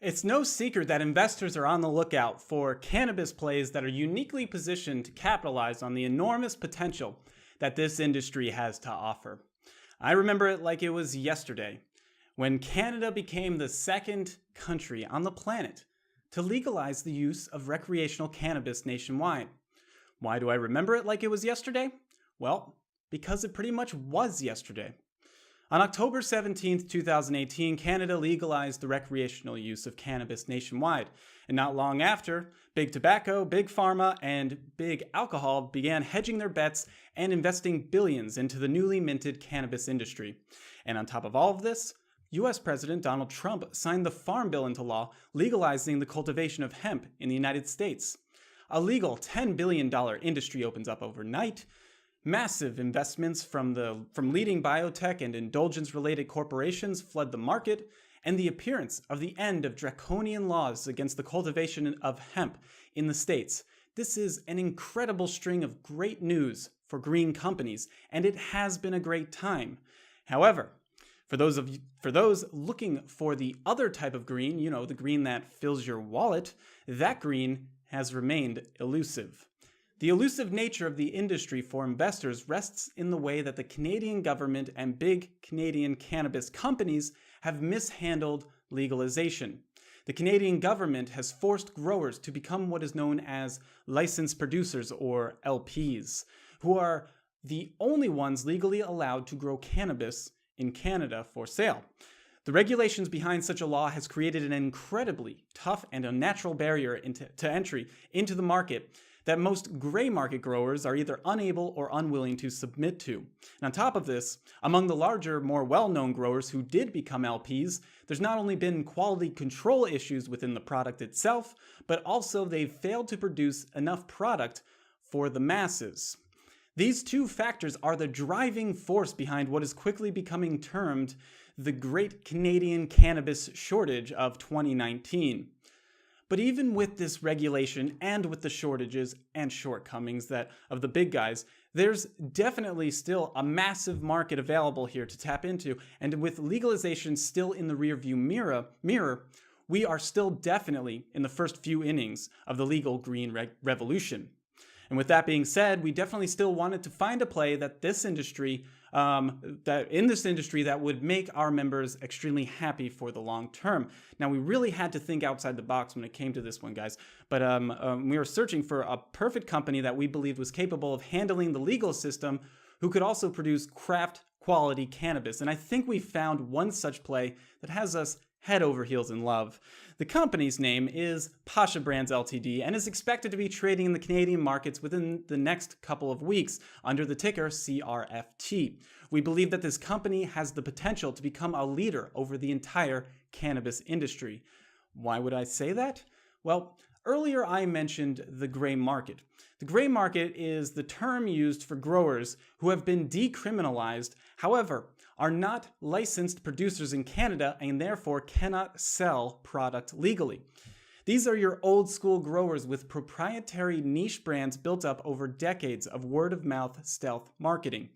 It's no secret that investors are on the lookout for cannabis plays that are uniquely positioned to capitalize on the enormous potential that this industry has to offer. I remember it like it was yesterday, when Canada became the second country on the planet to legalize the use of recreational cannabis nationwide. Why do I remember it like it was yesterday? Well, because it pretty much was yesterday. On October 17, 2018, Canada legalized the recreational use of cannabis nationwide. And not long after, Big Tobacco, Big Pharma, and Big Alcohol began hedging their bets and investing billions into the newly minted cannabis industry. And on top of all of this, US President Donald Trump signed the Farm Bill into law, legalizing the cultivation of hemp in the United States. A legal $10 billion industry opens up overnight. Massive investments from leading biotech and indulgence-related corporations flood the market, and the appearance of the end of draconian laws against the cultivation of hemp in the States. This is an incredible string of great news for green companies, and it has been a great time. However, for those looking for the other type of green, the green that fills your wallet, that green has remained elusive. The elusive nature of the industry for investors rests in the way that the Canadian government and big Canadian cannabis companies have mishandled legalization. The Canadian government has forced growers to become what is known as licensed producers, or LPs, who are the only ones legally allowed to grow cannabis in Canada for sale. The regulations behind such a law has created an incredibly tough and unnatural barrier to entry into the market that most gray market growers are either unable or unwilling to submit to. And on top of this, among the larger, more well-known growers who did become LPs, there's not only been quality control issues within the product itself, but also they've failed to produce enough product for the masses. These two factors are the driving force behind what is quickly becoming termed the Great Canadian Cannabis Shortage of 2019. But even with this regulation and with the shortages and shortcomings of the big guys, there's definitely still a massive market available here to tap into. And with legalization still in the rearview mirror, we are still definitely in the first few innings of the legal green revolution. And with that being said, we definitely still wanted to find a play that in this industry that would make our members extremely happy for the long term. Now, we really had to think outside the box when it came to this one, guys. But we were searching for a perfect company that we believed was capable of handling the legal system, who could also produce craft quality cannabis. And I think we found one such play that has us head over heels in love. The company's name is Pasha Brands LTD and is expected to be trading in the Canadian markets within the next couple of weeks under the ticker CRFT. We believe that this company has the potential to become a leader over the entire cannabis industry. Why would I say that? Well, earlier I mentioned the gray market. The gray market is the term used for growers who have been decriminalized, however, are not licensed producers in Canada and therefore cannot sell product legally. These are your old school growers with proprietary niche brands built up over decades of word-of-mouth stealth marketing.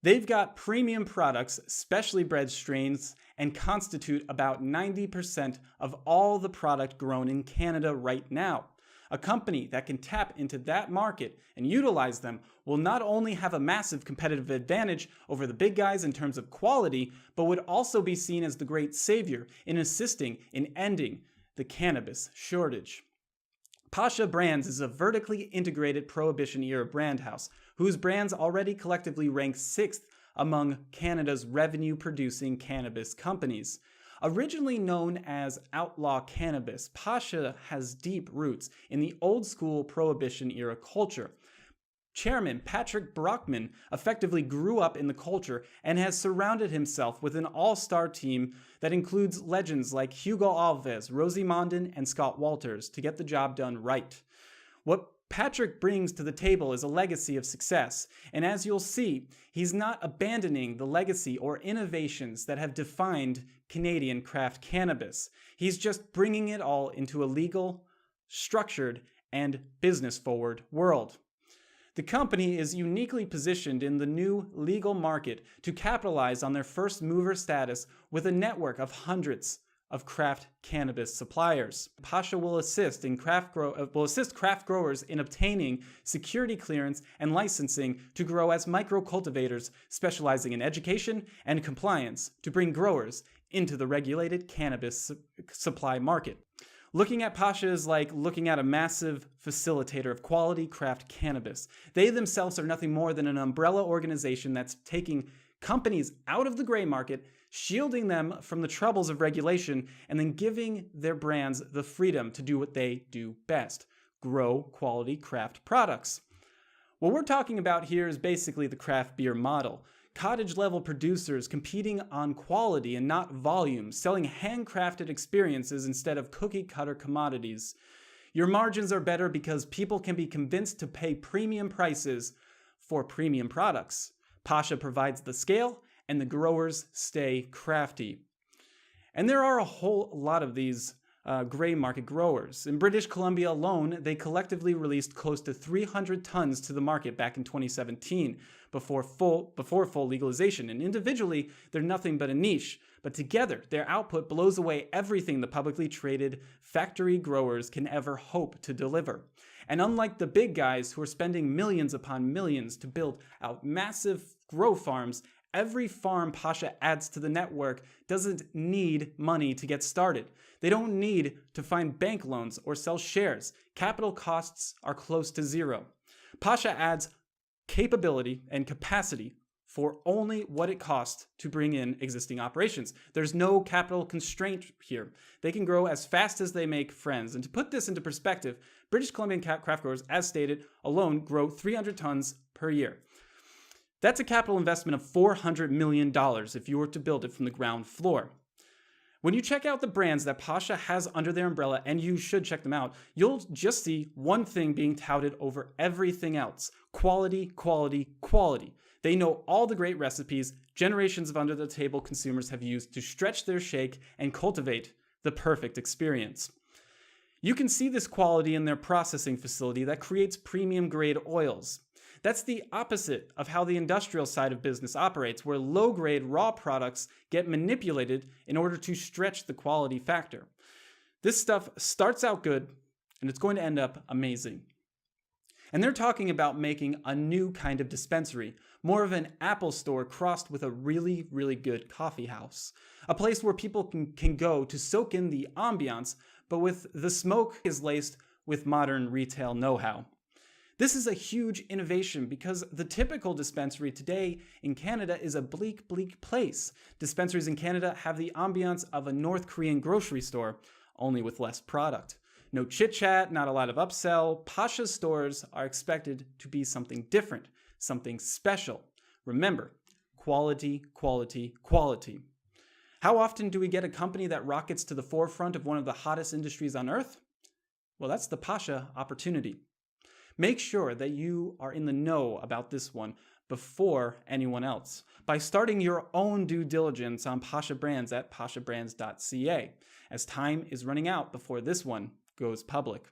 They've got premium products, specially bred strains, and constitute about 90% of all the product grown in Canada right now. A company that can tap into that market and utilize them will not only have a massive competitive advantage over the big guys in terms of quality, but would also be seen as the great savior in assisting in ending the cannabis shortage. Pasha Brands is a vertically integrated Prohibition-era brand house, whose brands already collectively rank 6th among Canada's revenue-producing cannabis companies. Originally known as Outlaw Cannabis, Pasha has deep roots in the old-school Prohibition-era culture. Chairman Patrick Brockman effectively grew up in the culture and has surrounded himself with an all-star team that includes legends like Hugo Alves, Rosie Mondin, and Scott Walters to get the job done right. What Patrick brings to the table is a legacy of success, and as you'll see, he's not abandoning the legacy or innovations that have defined Canadian craft cannabis. He's just bringing it all into a legal, structured, and business-forward world. The company is uniquely positioned in the new legal market to capitalize on their first mover status with a network of hundreds of craft cannabis suppliers. Pasha will assist craft growers in obtaining security clearance and licensing to grow as micro-cultivators, specializing in education and compliance to bring growers into the regulated cannabis supply market. Looking at Pasha is like looking at a massive facilitator of quality craft cannabis. They themselves are nothing more than an umbrella organization that's taking companies out of the gray market, shielding them from the troubles of regulation, and then giving their brands the freedom to do what they do best: grow quality craft products. What we're talking about here is basically the craft beer model. Cottage-level producers competing on quality and not volume, selling handcrafted experiences instead of cookie-cutter commodities. Your margins are better because people can be convinced to pay premium prices for premium products. Pasha provides the scale, and the growers stay crafty. And there are a whole lot of these gray market growers. In British Columbia alone, they collectively released close to 300 tons to the market back in 2017 before full legalization. And individually, they're nothing but a niche. But together, their output blows away everything the publicly traded factory growers can ever hope to deliver. And unlike the big guys who are spending millions upon millions to build out massive grow farms, every farm Pasha adds to the network doesn't need money to get started. They don't need to find bank loans or sell shares. Capital costs are close to zero. Pasha adds capability and capacity for only what it costs to bring in existing operations. There's no capital constraint here. They can grow as fast as they make friends. And to put this into perspective, British Columbian craft growers, as stated, alone grow 300 tons per year. That's a capital investment of $400 million if you were to build it from the ground floor. When you check out the brands that Pasha has under their umbrella, and you should check them out, you'll just see one thing being touted over everything else: quality, quality, quality. They know all the great recipes generations of under-the-table consumers have used to stretch their shake and cultivate the perfect experience. You can see this quality in their processing facility that creates premium-grade oils. That's the opposite of how the industrial side of business operates, where low-grade raw products get manipulated in order to stretch the quality factor. This stuff starts out good, and it's going to end up amazing. And they're talking about making a new kind of dispensary, more of an Apple store crossed with a really, really good coffee house. A place where people can go to soak in the ambiance, but with the smoke is laced with modern retail know-how. This is a huge innovation because the typical dispensary today in Canada is a bleak, bleak place. Dispensaries in Canada have the ambiance of a North Korean grocery store, only with less product. No chit-chat, not a lot of upsell. Pasha's stores are expected to be something different, something special. Remember, quality, quality, quality. How often do we get a company that rockets to the forefront of one of the hottest industries on earth? Well, that's the Pasha opportunity. Make sure that you are in the know about this one before anyone else by starting your own due diligence on Pasha brands at pashabrands.ca, as time is running out before this one goes public.